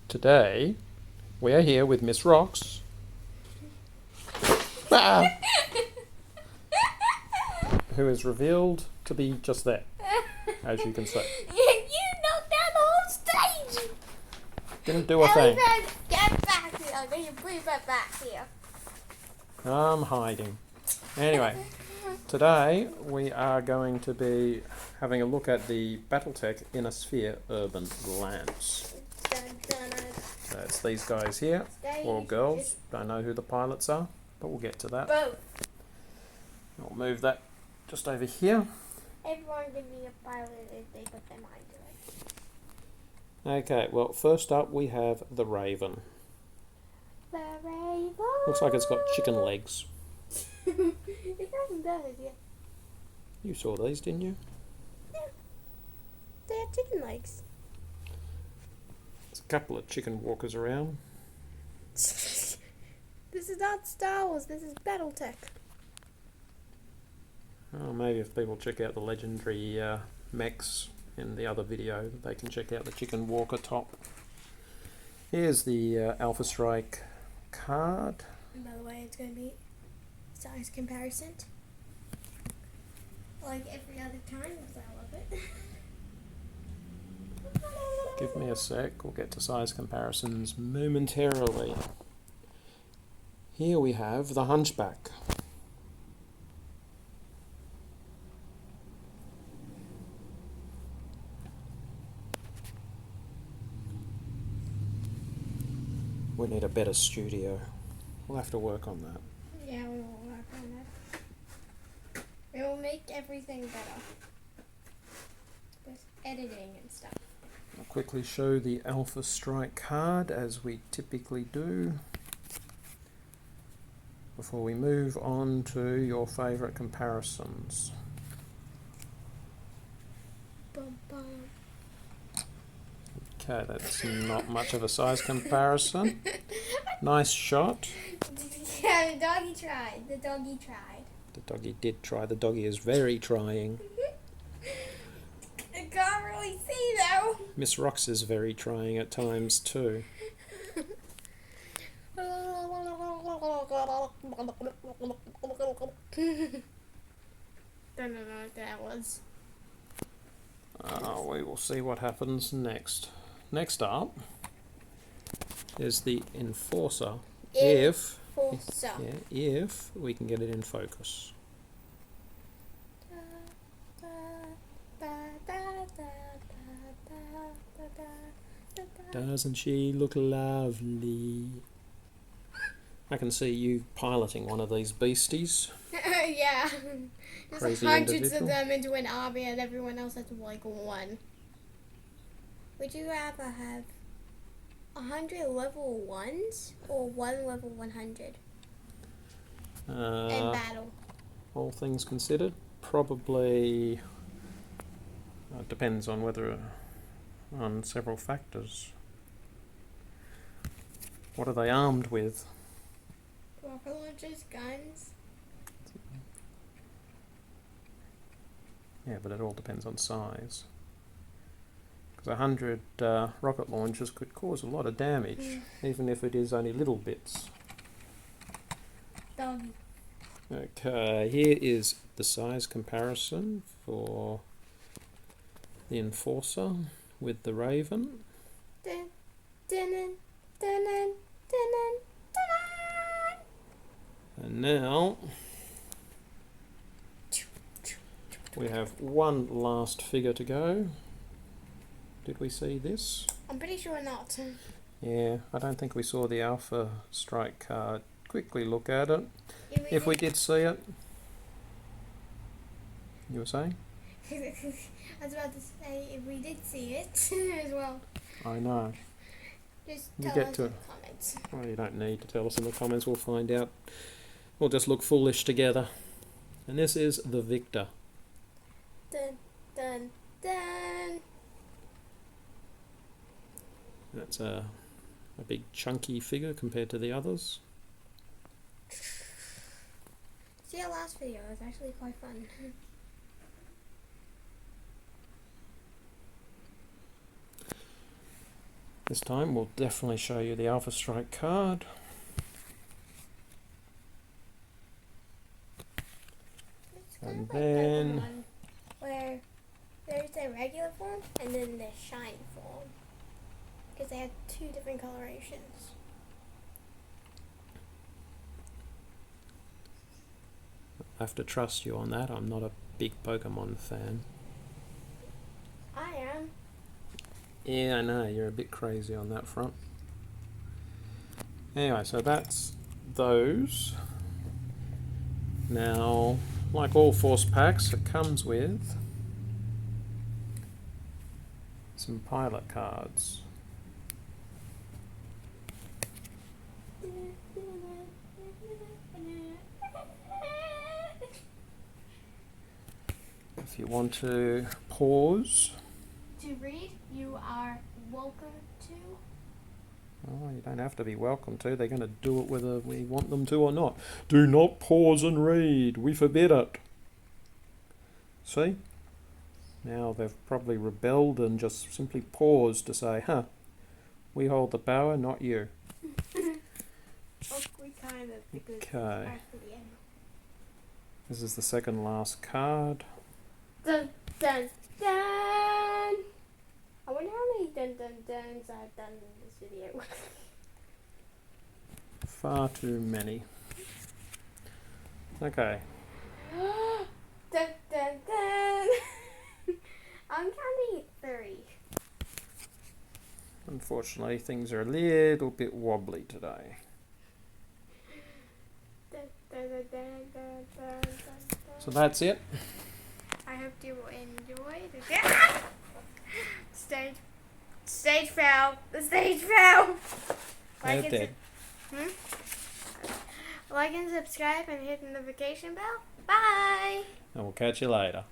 Today we are here with Miss Rocks, who is revealed to be just that, as you can see. You knocked down the whole stage! Didn't do a thing. Get back here. I'm going to bring that back here. I'm hiding. Anyway, today we are going to be having a look at the BattleTech Inner Sphere Urban Lamps. So it's these guys here, or girls. Don't know who the pilots are, but we'll get to that. Both. I'll move that just over here. Everyone can be a pilot if they put their mind to it. Okay, well, first up we have the Raven. The Raven. Looks like it's got chicken legs. It hasn't done it yet. You saw these, didn't you? Yeah. They have chicken legs. There's a couple of chicken walkers around. This is not Star Wars, this is BattleTech. Oh, maybe if people check out the legendary mechs in the other video, they can check out the chicken walker top. Here's the Alpha Strike card. And by the way, it's going to be size comparison. Like every other time, because I love it. Give me a sec, we'll get to size comparisons momentarily. Here we have the Hunchback. We need a better studio. We'll have to work on that. Yeah, we will work on that. We will make everything better. With editing and stuff. I'll quickly show the Alpha Strike card as we typically do before we move on to your favourite comparisons. Bum, bum. Okay, that's not much of a size comparison. Nice shot. Yeah, the doggy tried. The doggy tried. The doggy did try. The doggy is very trying. I can't really see though. Miss Rocks is very trying at times too. Don't know what that was. We will see what happens next. Next up is the Enforcer. If we can get it in focus. Doesn't she look lovely? I can see you piloting one of these beasties. Yeah. There's Crazy hundreds individual. of them into an army and everyone else has like one. Would you rather have 100 level 1s or 1 level 100 in battle? All things considered, probably depends on whether on several factors. What are they armed with? Rocket launchers, guns. Yeah, but it all depends on size. Because 100 rocket launchers could cause a lot of damage, even if it is only little bits. Doggy. Okay, here is the size comparison for the Enforcer with the Raven. Dun, dun, dun, dun, dun, dun, dun. And now we have one last figure to go. Did we see this? I'm pretty sure not. Yeah, I don't think we saw the Alpha Strike card. Quickly look at it. If we did see it. You were saying? I was about to say if we did see it as well. I know. Just You tell get us to in it. the comments. Well, you don't need to tell us in the comments. We'll find out. We'll just look foolish together. And this is the Victor. Dun, dun, dun. That's a big chunky figure compared to the others. See our last video, it was actually quite fun. This time we'll definitely show you the Alpha Strike card. It's kind And of like then Pokemon, where there's a regular form and then the shiny form, because they have two different colorations. I have to trust you on that. I'm not a big Pokemon fan. I am. Yeah, I know, you're a bit crazy on that front. Anyway, so that's those. Now, like all force packs, it comes with some pilot cards. If you want to pause. To read, you are welcome to. Oh, you don't have to be welcome to. They're going to do it whether we want them to or not. Do not pause and read. We forbid it. See? Now they've probably rebelled and just simply paused to say, huh, we hold the power, not you. We kind of, because Okay. after the end. This is the second last card. Dun dun dun! I wonder how many dun dun duns I've done in this video. Far too many. Okay. Dun dun dun! I'm counting 3. Unfortunately, things are a little bit wobbly today. Dun dun dun dun dun dun dun. So that's it. I hope you will enjoy the stage fell. The stage fell. They're dead. Like and subscribe and hit the notification bell. Bye. And we'll catch you later.